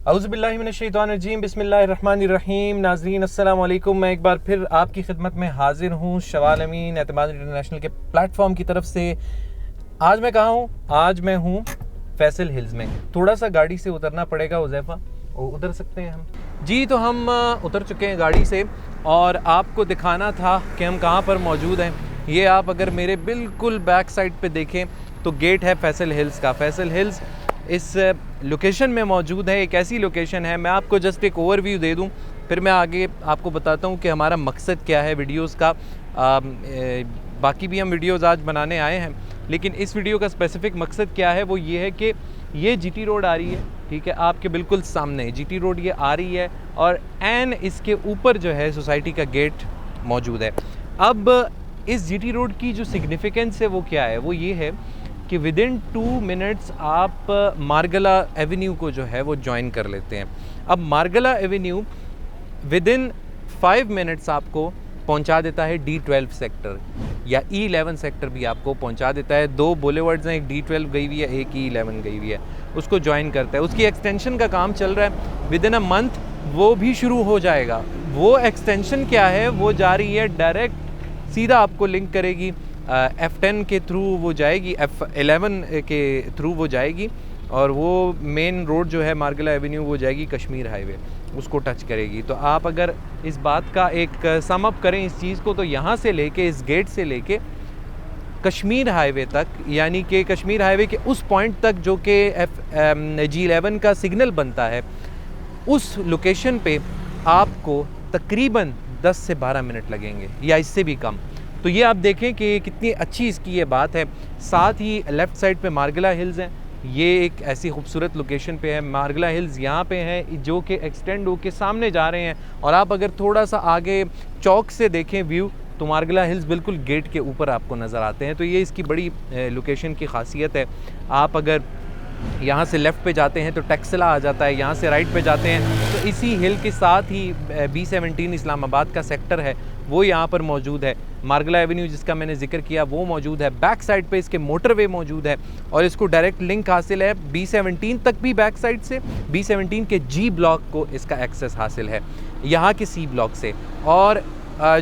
औज़ुबिल्लाहिमिनश्शैतानिर्रजीम बिस्मिल्लाहिर्रहमानिर्रहीम। नाज़रीन अस्सलाम वालेकुम। मैं एक बार फिर आपकी खिदमत में हाजिर हूँ शवाल अमीन एतमाद इंटरनेशनल के प्लेटफॉर्म की तरफ से। आज मैं कहाँ हूँ? आज मैं हूँ फैसल हिल्स में। थोड़ा सा गाड़ी से उतरना पड़ेगा हुज़ैफ़ा, उतर सकते हैं हम जी। तो हम उतर चुके हैं गाड़ी से और आपको दिखाना था कि हम कहाँ पर मौजूद हैं। ये आप अगर मेरे बिल्कुल बैक साइड पे देखें तो गेट है फैसल हिल्स का। फैसल हिल्स इस लोकेशन में मौजूद है। एक ऐसी लोकेशन है, मैं आपको जस्ट एक ओवरव्यू दे दूं, फिर मैं आगे आपको बताता हूं कि हमारा मकसद क्या है वीडियोस का। बाकी भी हम वीडियोस आज बनाने आए हैं, लेकिन इस वीडियो का स्पेसिफिक मकसद क्या है वो ये है कि ये जीटी रोड आ रही है, ठीक है, आपके बिल्कुल सामने जीटी रोड ये आ रही है और एन इसके ऊपर जो है सोसाइटी का गेट मौजूद है। अब इस जीटी रोड की जो सिग्निफिकेंस है वो क्या है, वो ये है कि विद इन 2 मिनट्स आप मार्गला एवेन्यू को जो है वो ज्वाइन कर लेते हैं। अब मार्गला एवेन्यू विद इन 5 मिनट्स आपको पहुंचा देता है D12 सेक्टर या E11 सेक्टर भी आपको पहुंचा देता है। 2 बुलेवर्ड्स हैं, एक D12 गई हुई है, एक E11 गई हुई है, उसको ज्वाइन करता है। उसकी एक्सटेंशन का काम चल रहा है, विद इन अ मंथ वो भी शुरू हो जाएगा। वो एक्सटेंशन क्या है, वो जा रही है डायरेक्ट सीधा आपको लिंक करेगी F10 के थ्रू वो जाएगी, F11 के थ्रू वो जाएगी और वो मेन रोड जो है मार्गला एवेन्यू वो जाएगी कश्मीर हाईवे, उसको टच करेगी। तो आप अगर इस बात का एक सम अप करें इस चीज़ को, तो यहाँ से लेके इस गेट से लेके कश्मीर हाईवे तक, यानी कि कश्मीर हाईवे के उस पॉइंट तक जो कि G11 का सिग्नल बनता है, उस लोकेशन पे आपको तकरीबन 10 से 12 मिनट लगेंगे या इससे भी कम। तो ये आप देखें कि कितनी अच्छी इसकी ये बात है। साथ ही लेफ़्ट साइड पे मार्गला हिल्स हैं, ये एक ऐसी खूबसूरत लोकेशन पे है। मार्गला हिल्स यहाँ पे हैं जो कि एक्सटेंड होके सामने जा रहे हैं और आप अगर थोड़ा सा आगे चौक से देखें व्यू तो मार्गला हिल्स बिल्कुल गेट के ऊपर आपको नज़र आते हैं। तो ये इसकी बड़ी लोकेशन की खासियत है। आप अगर यहाँ से लेफ़्ट पे जाते हैं तो टेक्सला आ जाता है, यहाँ से राइट पे जाते हैं तो इसी हिल के साथ ही B17 इस्लामाबाद का सेक्टर है वो यहाँ पर मौजूद है। मार्गला एवेन्यू जिसका मैंने जिक्र किया वो मौजूद है। बैक साइड पे इसके मोटरवे मौजूद है और इसको डायरेक्ट लिंक हासिल है B17 तक भी। बैक साइड से B17 के G ब्लॉक को इसका एक्सेस हासिल है यहाँ के C ब्लॉक से, और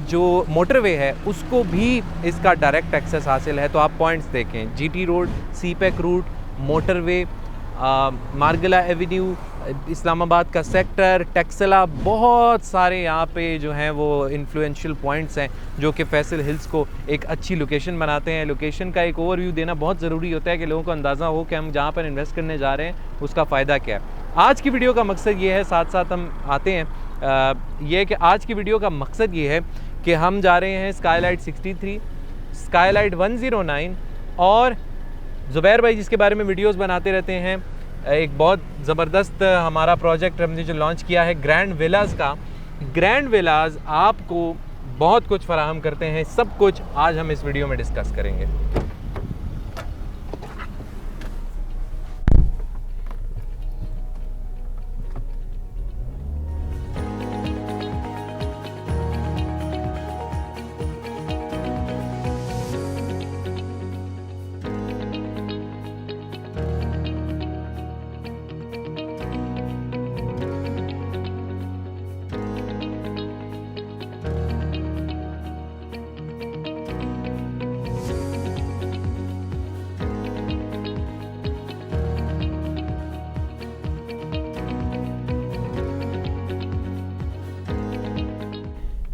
जो मोटरवे है उसको भी इसका डायरेक्ट एक्सेस हासिल है। तो आप पॉइंट्स देखें, GT road, CPEC route, motorway, Margalla avenue, Islamabad का सेक्टर, टेक्सला, बहुत सारे यहाँ पे जो हैं वो इन्फ्लुएंशियल पॉइंट्स हैं जो कि फैसल हिल्स को एक अच्छी लोकेशन बनाते हैं। लोकेशन का एक ओवरव्यू देना बहुत ज़रूरी होता है कि लोगों को अंदाज़ा हो कि हम जहाँ पर इन्वेस्ट करने जा रहे हैं उसका फ़ायदा क्या है। आज की वीडियो का मकसद ये है, साथ साथ हम आते हैं, ये है कि आज की वीडियो का मकसद ये है कि हम जा रहे हैं स्काईलाइट 63, स्काईलाइट 109 और ज़ुबैर भाई जिसके बारे में वीडियोस बनाते रहते हैं, एक बहुत ज़बरदस्त हमारा प्रोजेक्ट हमने जो लॉन्च किया है ग्रैंड विलाज़ का। ग्रैंड विलाज़ आपको बहुत कुछ फराहम करते हैं, सब कुछ आज हम इस वीडियो में डिस्कस करेंगे।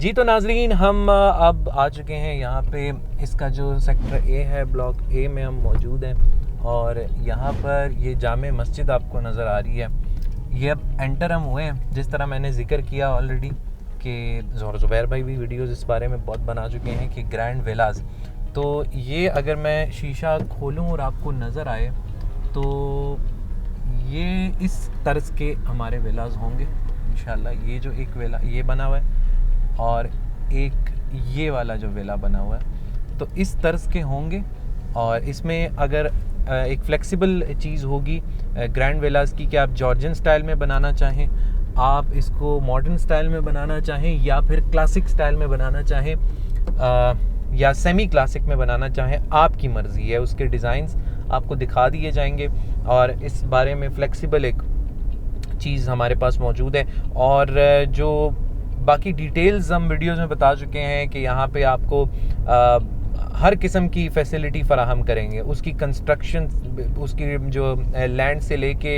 जी तो नाजरीन हम अब आ चुके हैं यहाँ पे। इसका जो सेक्टर A है, ब्लॉक A में हम मौजूद हैं और यहाँ पर ये जामे मस्जिद आपको नज़र आ रही है। ये अब एंटर हम हुए हैं, जिस तरह मैंने जिक्र किया ऑलरेडी कि ज़ुबैर भाई भी वीडियोस इस बारे में बहुत बना चुके हैं कि ग्रैंड विलाज़। तो ये अगर मैं शीशा खोलूँ और आपको नज़र आए तो ये इस तर्ज के हमारे विलाज़ होंगे इंशाल्लाह। ये जो एक विला ये बना हुआ है और एक ये वाला जो विला बना हुआ है, तो इस तर्ज के होंगे। और इसमें अगर एक फ्लेक्सिबल चीज़ होगी ग्रैंड विलाज़ की कि आप जॉर्जियन स्टाइल में बनाना चाहें, आप इसको मॉडर्न स्टाइल में बनाना चाहें या फिर क्लासिक स्टाइल में बनाना चाहें या सेमी क्लासिक में बनाना चाहें, आपकी मर्ज़ी है। उसके डिज़ाइंस आपको दिखा दिए जाएंगे और इस बारे में फ्लेक्सिबल एक चीज़ हमारे पास मौजूद है। और जो बाकी डिटेल्स हम वीडियोस में बता चुके हैं कि यहाँ पे आपको हर किस्म की फैसिलिटी फ़राहम करेंगे, उसकी कंस्ट्रक्शन, उसकी जो लैंड से लेके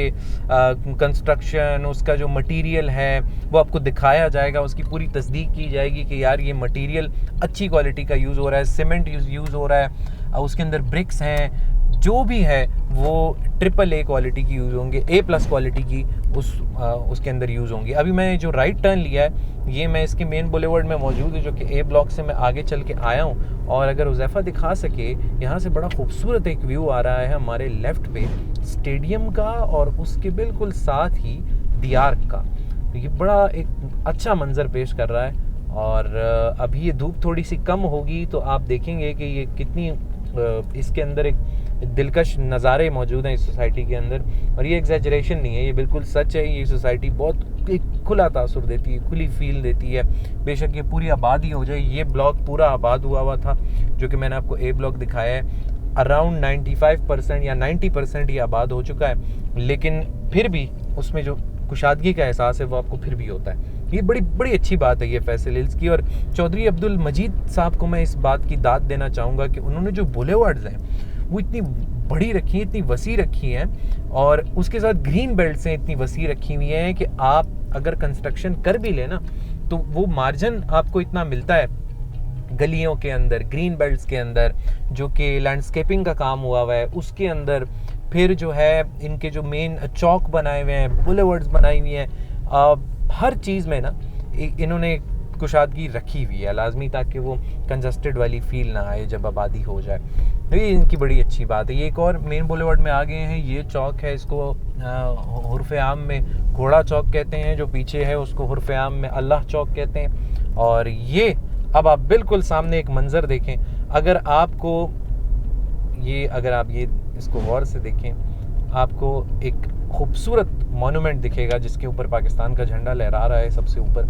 कंस्ट्रक्शन, उसका जो मटेरियल है वो आपको दिखाया जाएगा, उसकी पूरी तस्दीक की जाएगी कि यार ये मटेरियल अच्छी क्वालिटी का यूज़ हो रहा है, सीमेंट यूज़ हो रहा है, उसके अंदर ब्रिक्स हैं, जो भी है वो AAA क्वालिटी की यूज़ होंगे, A+ क्वालिटी की उसके अंदर यूज़ होंगी। अभी मैंने जो राइट टर्न लिया है ये मैं इसके मेन बुलेवर्ड में मौजूद है, जो कि A ब्लॉक से मैं आगे चल के आया हूँ। और अगर हुज़ैफ़ा दिखा सके, यहाँ से बड़ा खूबसूरत एक व्यू आ रहा है हमारे लेफ़्ट पे स्टेडियम का और उसके बिल्कुल साथ ही दीयार्क का। तो ये बड़ा एक अच्छा मंज़र पेश कर रहा है। और अभी ये धूप थोड़ी सी कम होगी तो आप देखेंगे कि ये कितनी इसके अंदर एक दिलकश नज़ारे मौजूद हैं इस सोसाइटी के अंदर। और ये एग्जैजरेशन नहीं है, ये बिल्कुल सच है। ये सोसाइटी बहुत एक खुला तासुर देती है, खुली फील देती है। बेशक ये पूरी आबादी हो जाए, ये ब्लॉक पूरा आबाद हुआ था, जो कि मैंने आपको A ब्लॉक दिखाया है। अराउंड 95% या 90% ये आबाद हो चुका है, लेकिन फिर भी उसमें जो कुशादगी का एहसास है वो आपको फिर भी होता है। ये बड़ी अच्छी बात है ये फैसल हिल्स की। और चौधरी अब्दुल मजीद साहब को मैं इस बात की दाद देना चाहूँगा कि उन्होंने जो बुलेवर्ड्स हैं वो इतनी बड़ी रखी हैं, इतनी वसी रखी हैं, और उसके साथ ग्रीन बेल्ट से इतनी वसी रखी हुई हैं कि आप अगर कंस्ट्रक्शन कर भी लेना तो वो मार्जिन आपको इतना मिलता है गलियों के अंदर, ग्रीन बेल्ट्स के अंदर, जो कि लैंडस्केपिंग का काम हुआ है उसके अंदर। फिर जो है इनके जो मेन चौक बनाए हुए हैं, बुलेवर्ड्स बनाई हुई हैं, हर चीज़ में ना इन्होंने कुशादगी रखी हुई है लाजमी, ताकि वो कंजस्टेड वाली फील ना आए जब आबादी हो जाए। तो ये इनकी बड़ी अच्छी बात है। ये एक और मेन बुलेवर्ड में आ गए हैं, ये चौक है, इसको हुर्फ़े आम में घोड़ा चौक कहते हैं, जो पीछे है उसको हुर्फ़े आम में अल्लाह चौक कहते हैं। और ये अब आप बिल्कुल सामने एक मंज़र देखें, अगर आप ये इसको गौर से देखें, आपको एक खूबसूरत मोनूमेंट दिखेगा जिसके ऊपर पाकिस्तान का झंडा लहरा रहा है सबसे ऊपर।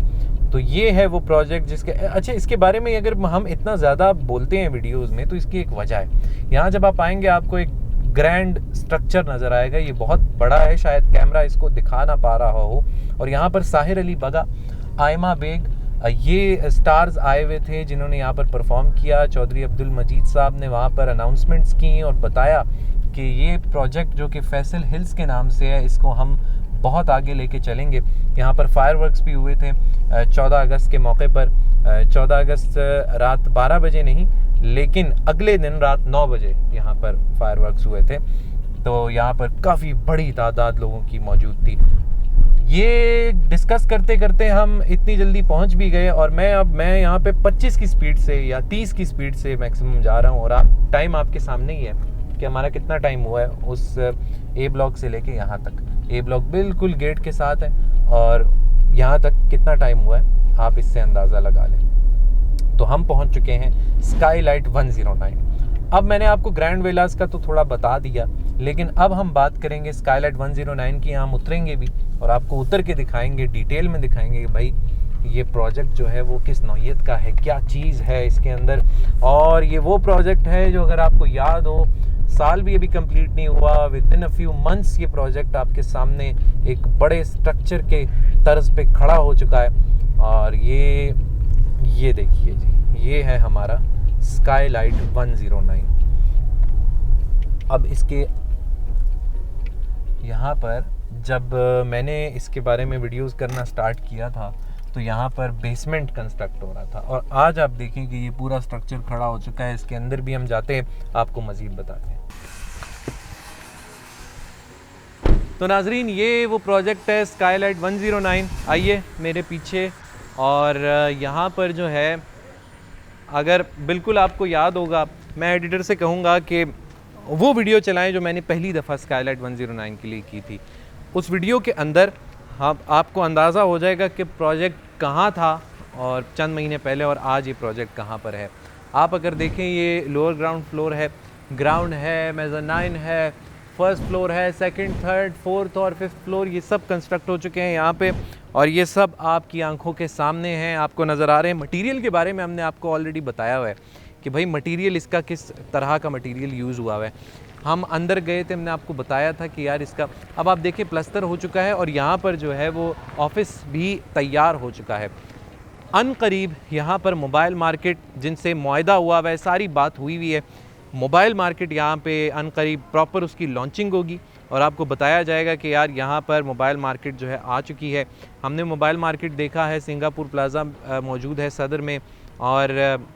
तो ये है वो प्रोजेक्ट जिसके इसके बारे में अगर हम इतना ज़्यादा बोलते हैं वीडियोस में तो इसकी एक वजह है। यहाँ जब आप आएंगे आपको एक ग्रैंड स्ट्रक्चर नज़र आएगा, ये बहुत बड़ा है, शायद कैमरा इसको दिखा ना पा रहा हो। और यहाँ पर साहिर अली बगा, आयमा बेग, ये स्टार्स आए हुए थे जिन्होंने यहाँ पर परफॉर्म किया। चौधरी अब्दुल मजीद साहब ने वहाँ पर अनाउंसमेंट्स की और बताया कि ये प्रोजेक्ट जो कि फैसल हिल्स के नाम से है, इसको हम बहुत आगे लेके चलेंगे। यहाँ पर फायरवर्क्स भी हुए थे 14 अगस्त के मौके पर। 14 अगस्त रात 12 बजे नहीं, लेकिन अगले दिन रात 9 बजे यहाँ पर फायरवर्क्स हुए थे। तो यहाँ पर काफ़ी बड़ी तादाद लोगों की मौजूद थी। ये डिस्कस करते करते हम इतनी जल्दी पहुँच भी गए, और मैं यहाँ पे 25 की स्पीड से या 30 की स्पीड से मैक्सिमम जा रहा हूँ। और टाइम आपके सामने ही है कि हमारा कितना टाइम हुआ है उस A ब्लॉक से लेके यहाँ तक। A ब्लॉक बिल्कुल गेट के साथ है, और यहाँ तक कितना टाइम हुआ है आप इससे अंदाज़ा लगा लें। तो हम पहुँच चुके हैं स्काईलाइट 109। अब मैंने आपको ग्रैंड विलास का तो थोड़ा बता दिया, लेकिन अब हम बात करेंगे स्काईलाइट 109 की। हम उतरेंगे भी और आपको उतर के दिखाएंगे, डिटेल में दिखाएंगे कि भाई ये प्रोजेक्ट जो है वो किस नौइयत का है, क्या चीज़ है इसके अंदर। और ये वो प्रोजेक्ट है जो, अगर आपको याद हो, साल भी अभी कंप्लीट नहीं हुआ, with in a few months ये प्रोजेक्ट आपके सामने एक बड़े स्ट्रक्चर के तर्ज पे खड़ा हो चुका है। और ये देखिए जी, ये है हमारा स्काईलाइट 109। अब इसके यहाँ पर जब मैंने इसके बारे में वीडियोस करना स्टार्ट किया था तो यहाँ पर बेसमेंट कंस्ट्रक्ट हो रहा था, और आज आप देखें कि ये पूरा स्ट्रक्चर खड़ा हो चुका है। इसके अंदर भी हम जाते हैं, आपको मज़ीद बताते हैं। तो नाजरीन, ये वो प्रोजेक्ट है स्काईलाइट 109। आइए मेरे पीछे। और यहाँ पर जो है, अगर बिल्कुल आपको याद होगा, मैं एडिटर से कहूँगा कि वो वीडियो चलाएं जो मैंने पहली दफ़ा स्काईलाइट 109 के लिए की थी। उस वीडियो के अंदर आपको अंदाज़ा हो जाएगा कि प्रोजेक्ट कहाँ था और चंद महीने पहले, और आज ये प्रोजेक्ट कहाँ पर है। आप अगर देखें, ये लोअर ग्राउंड फ्लोर है, ग्राउंड है, मेज़ानाइन है, फर्स्ट फ्लोर है, सेकंड, थर्ड, फोर्थ और फिफ्थ फ्लोर, ये सब कंस्ट्रक्ट हो चुके हैं यहाँ पे। और ये सब आपकी आंखों के सामने हैं, आपको नज़र आ रहे हैं। मटेरियल के बारे में हमने आपको ऑलरेडी बताया हुआ है कि भाई मटेरियल इसका किस तरह का मटेरियल यूज़ हुआ है। हम अंदर गए थे, हमने आपको बताया था कि यार इसका अब आप देखिए प्लस्तर हो चुका है और यहाँ पर जो है वो ऑफिस भी तैयार हो चुका है। अनकरीब यहाँ पर मोबाइल मार्केट जिनसे मुआहदा हुआ वह सारी बात हुई हुई है, मोबाइल मार्केट यहाँ पे अनकरीब प्रॉपर उसकी लॉन्चिंग होगी और आपको बताया जाएगा कि यार यहाँ पर मोबाइल मार्केट जो है आ चुकी है। हमने मोबाइल मार्केट देखा है, सिंगापुर प्लाज़ा मौजूद है सदर में और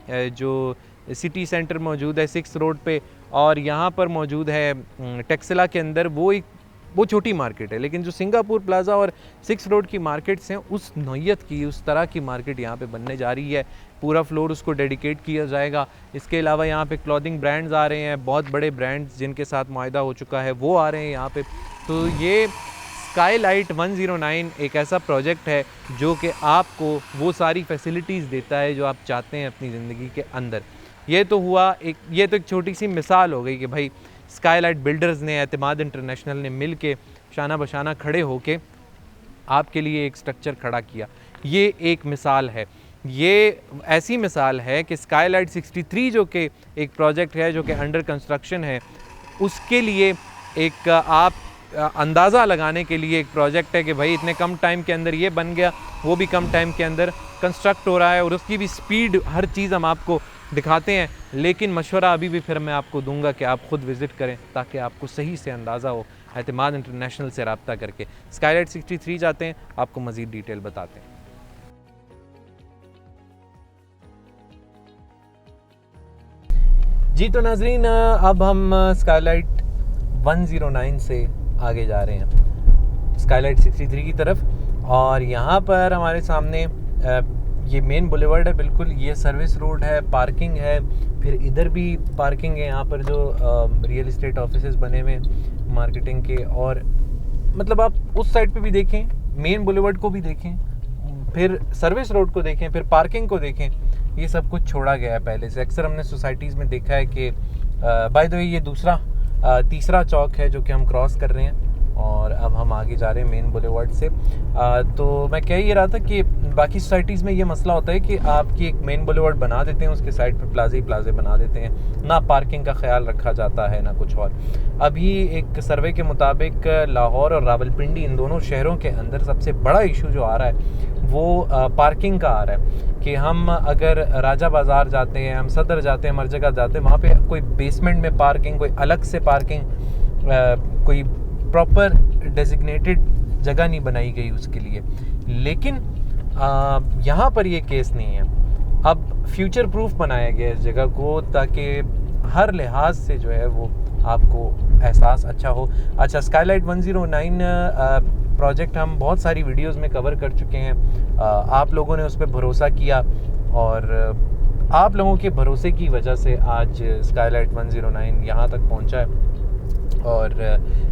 जो सिटी सेंटर मौजूद है 6 रोड पे और यहाँ पर मौजूद है टेक्सला के अंदर वो छोटी मार्केट है, लेकिन जो सिंगापुर प्लाज़ा और 6 रोड की मार्केट्स हैं उस नौयत की उस तरह की मार्केट यहाँ पे बनने जा रही है। पूरा फ्लोर उसको डेडिकेट किया जाएगा। इसके अलावा यहाँ पे क्लॉथिंग ब्रांड्स आ रहे हैं, बहुत बड़े ब्रांड्स जिनके साथ मुआहदा हो चुका है वो आ रहे हैं यहाँ पे। तो ये स्काईलाइट 109 एक ऐसा प्रोजेक्ट है जो कि आपको वो सारी फैसिलिटीज़ देता है जो आप चाहते हैं अपनी ज़िंदगी के अंदर। ये तो एक छोटी सी मिसाल हो गई कि भाई स्काईलाइट बिल्डर्स ने, एतमाद इंटरनेशनल ने मिल के शाना बशाना खड़े होके आपके लिए एक स्ट्रक्चर खड़ा किया। ये एक मिसाल है, ये ऐसी मिसाल है कि स्काईलाइट 63 जो कि एक प्रोजेक्ट है जो कि अंडर कंस्ट्रक्शन है, उसके लिए एक आप अंदाज़ा लगाने के लिए एक प्रोजेक्ट है कि भाई इतने कम टाइम के अंदर ये बन गया, वो भी कम टाइम के अंदर कंस्ट्रक्ट हो रहा है और उसकी भी स्पीड, हर चीज़ हम आपको दिखाते हैं। लेकिन मशवरा अभी भी फिर मैं आपको दूंगा कि आप ख़ुद विज़िट करें ताकि आपको सही से अंदाज़ा हो। एतमाद इंटरनेशनल से रब्ता करके स्काईलाइट 63 जाते हैं, आपको मज़ीद डिटेल बताते हैं। जी तो नाजरीन, अब हम स्काईलाइट 109 से आगे जा रहे हैं स्काईलाइट 63 की तरफ और यहाँ पर हमारे सामने ये मेन बुलेवर्ड है, बिल्कुल ये सर्विस रोड है, पार्किंग है, फिर इधर भी पार्किंग है। यहाँ पर जो रियल इस्टेट ऑफिसेज बने हुए मार्केटिंग के, और मतलब आप उस साइड पे भी देखें, मेन बुलेवर्ड को भी देखें, फिर सर्विस रोड को देखें, फिर पार्किंग को देखें, ये सब कुछ छोड़ा गया है पहले से। अक्सर हमने सोसाइटीज़ में देखा है कि बाय द वे ये तीसरा चौक है जो कि हम क्रॉस कर रहे हैं और अब हम आगे जा रहे हैं मेन बुलेवर्ड से। तो मैं कह ये रहा था कि बाकी सोसाइटीज़ में ये मसला होता है कि आपकी एक मेन बुलेवर्ड बना देते हैं, उसके साइड पे प्लाजे बना देते हैं, ना पार्किंग का ख्याल रखा जाता है ना कुछ और। अभी एक सर्वे के मुताबिक लाहौर और रावलपिंडी, इन दोनों शहरों के अंदर सबसे बड़ा इशू जो आ रहा है वो पार्किंग का आ रहा है कि हम अगर राजा बाज़ार जाते हैं, हम सदर जाते हैं, हर जगह जाते हैं, वहाँ पे कोई बेसमेंट में पार्किंग, कोई अलग से पार्किंग, कोई प्रॉपर डेजिग्नेटेड जगह नहीं बनाई गई उसके लिए। लेकिन यहाँ पर ये केस नहीं है। अब फ्यूचर प्रूफ बनाया गया इस जगह को ताकि हर लिहाज से जो है वो आपको एहसास अच्छा हो। अच्छा, स्काईलाइट 109 प्रोजेक्ट हम बहुत सारी वीडियोस में कवर कर चुके हैं। आप लोगों ने उस पर भरोसा किया और आप लोगों के भरोसे की वजह से आज स्काईलाइट 109 यहाँ तक पहुँचा है और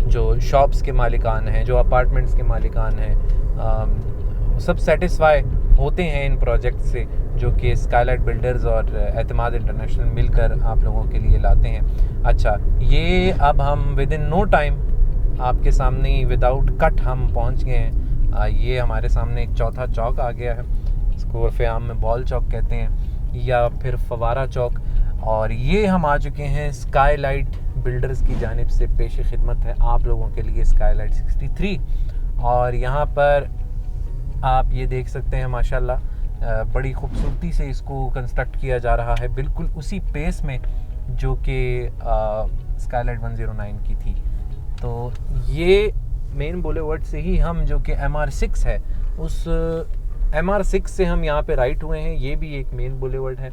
जो शॉप्स के मालिकान हैं, जो अपार्टमेंट्स के मालिकान हैं, सब सेटिस्फाई होते हैं इन प्रोजेक्ट से जो कि स्काईलाइट बिल्डर्स और एतमाद इंटरनेशनल मिलकर आप लोगों के लिए लाते हैं। अच्छा, ये अब हम विद इन नो टाइम आपके सामने ही विदाउट कट हम पहुंच गए हैं। ये हमारे सामने एक चौथा चौक आ गया है, इसको उर्फ़े-आम में बॉल चौक कहते हैं या फिर फवारा चौक, और ये हम आ चुके हैं स्काईलाइट बिल्डर्स की जानिब से पेश खिदमत है आप लोगों के लिए स्काईलाइट 63। और यहाँ पर आप ये देख सकते हैं माशाल्लाह बड़ी खूबसूरती से इसको कंस्ट्रक्ट किया जा रहा है, बिल्कुल उसी पेस में जो कि स्काईलाइट 109 की थी। तो ये मेन बुलेवर्ड से ही हम, जो कि MR6 है, उस MR6 से हम यहाँ पे राइट हुए हैं। ये भी एक मेन बुलेवर्ड है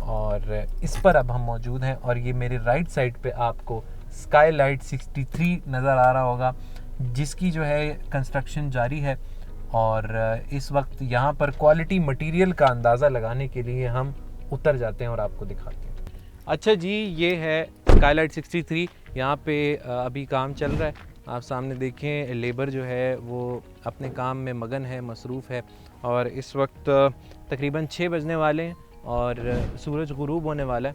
और इस पर अब हम मौजूद हैं और ये मेरे राइट साइड पे आपको स्काईलाइट 63 नज़र आ रहा होगा जिसकी जो है कंस्ट्रक्शन जारी है। और इस वक्त यहाँ पर क्वालिटी मटेरियल का अंदाज़ा लगाने के लिए हम उतर जाते हैं और आपको दिखाते हैं। अच्छा जी, ये है स्काईलाइट 63, यहाँ पे अभी काम चल रहा है। आप सामने देखें, लेबर जो है वो अपने काम में मगन है, मसरूफ़ है और इस वक्त तकरीबन 6 बजने वाले हैं और सूरज गुरूब होने वाला है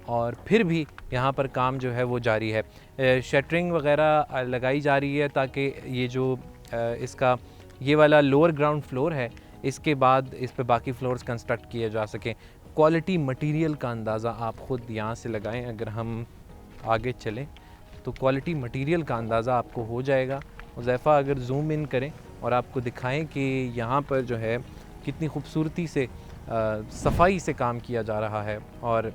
और फिर भी यहाँ पर काम जो है वो जारी है। शटरिंग वगैरह लगाई जा रही है ताकि ये जो इसका ये वाला लोअर ग्राउंड फ्लोर है, इसके बाद इस पे बाकी फ्लोर्स कंस्ट्रक्ट किए जा सकें। क्वालिटी मटेरियल का अंदाज़ा आप ख़ुद यहाँ से लगाएं। अगर हम आगे चलें तो क्वालिटी मटेरियल का अंदाज़ा आपको हो जाएगा। हुज़ैफ़ा अगर जूम इन करें और आपको दिखाएं कि यहाँ पर जो है कितनी खूबसूरती से सफाई से काम किया जा रहा है। और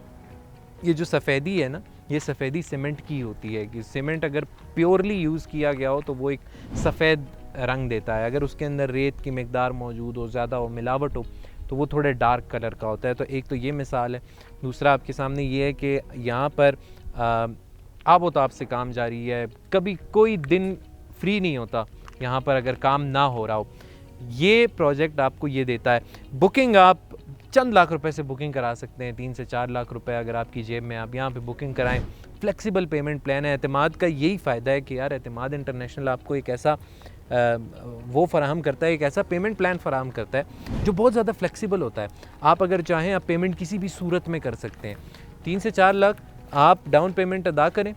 ये जो सफ़ेदी है ना, ये सफ़ेदी सीमेंट की होती है कि सीमेंट अगर प्योरली यूज़ किया गया हो तो वो एक सफ़ेद रंग देता है। अगर उसके अंदर रेत की मिकदार मौजूद हो, ज़्यादा हो, मिलावट हो, तो वो थोड़े डार्क कलर का होता है। तो एक तो ये मिसाल है। दूसरा आपके सामने ये है कि यहाँ पर आबोताब से काम जारी है, कभी कोई दिन फ्री नहीं होता यहाँ पर अगर काम ना हो रहा हो। ये प्रोजेक्ट आपको ये देता है। बुकिंग आप चंद लाख रुपए से बुकिंग करा सकते हैं, 3 से 4 लाख रुपए अगर आपकी जेब में, आप यहाँ पे बुकिंग कराएं। फ्लेक्सिबल पेमेंट प्लान है। एतमाद का यही फ़ायदा है कि यार एतमाद इंटरनेशनल आपको एक ऐसा वो फ़राहम करता है, एक ऐसा पेमेंट प्लान फ़राहम करता है जो बहुत ज़्यादा फ्लेक्सिबल होता है। आप अगर चाहें आप पेमेंट किसी भी सूरत में कर सकते हैं। 3 से 4 लाख आप डाउन पेमेंट अदा करें,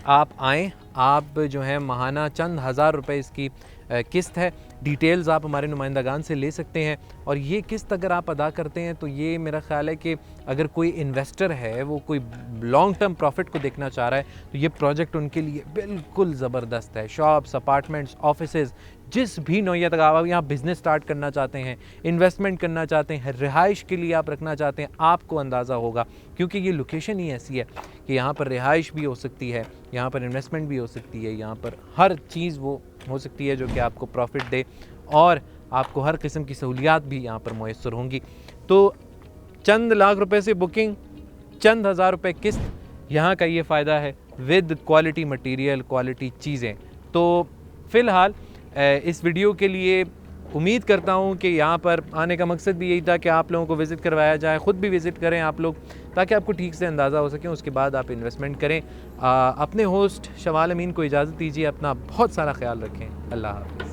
आप आएँ, आप जो है माहाना चंद हज़ार रुपए इसकी किस्त है। डिटेल्स आप हमारे नुमाइंदगान से ले सकते हैं। और ये किस्त अगर आप अदा करते हैं तो ये मेरा ख़्याल है कि अगर कोई इन्वेस्टर है, वो कोई लॉन्ग टर्म प्रॉफिट को देखना चाह रहा है, तो ये प्रोजेक्ट उनके लिए बिल्कुल ज़बरदस्त है। शॉप्स, अपार्टमेंट्स, ऑफिसेज़, जिस भी नौयत का आप यहाँ बिज़नेस स्टार्ट करना चाहते हैं, इन्वेस्टमेंट करना चाहते हैं, रिहाइश के लिए आप रखना चाहते हैं, आपको अंदाज़ा होगा क्योंकि ये लोकेशन ही ऐसी है कि यहाँ पर रिहाइश भी हो सकती है, यहाँ पर इन्वेस्टमेंट भी हो सकती है, यहाँ पर हर चीज़ वो हो सकती है जो कि आपको प्रॉफिट दे और आपको हर किस्म की सहूलियात भी यहाँ पर मुयस्सर होंगी। तो चंद लाख रुपए से बुकिंग, चंद हज़ार रुपए किस्त, यहाँ का ये फ़ायदा है विद क्वालिटी मटेरियल, क्वालिटी चीज़ें। तो फ़िलहाल इस वीडियो के लिए उम्मीद करता हूँ कि यहाँ पर आने का मकसद भी यही था कि आप लोगों को विज़िट करवाया जाए, ख़ुद भी विज़िट करें आप लोग, ताकि आपको ठीक से अंदाज़ा हो सके, उसके बाद आप इन्वेस्टमेंट करें। अपने होस्ट शवाल अमीन को इजाज़त दीजिए, अपना बहुत सारा ख्याल रखें। अल्लाह हाफ़िज़।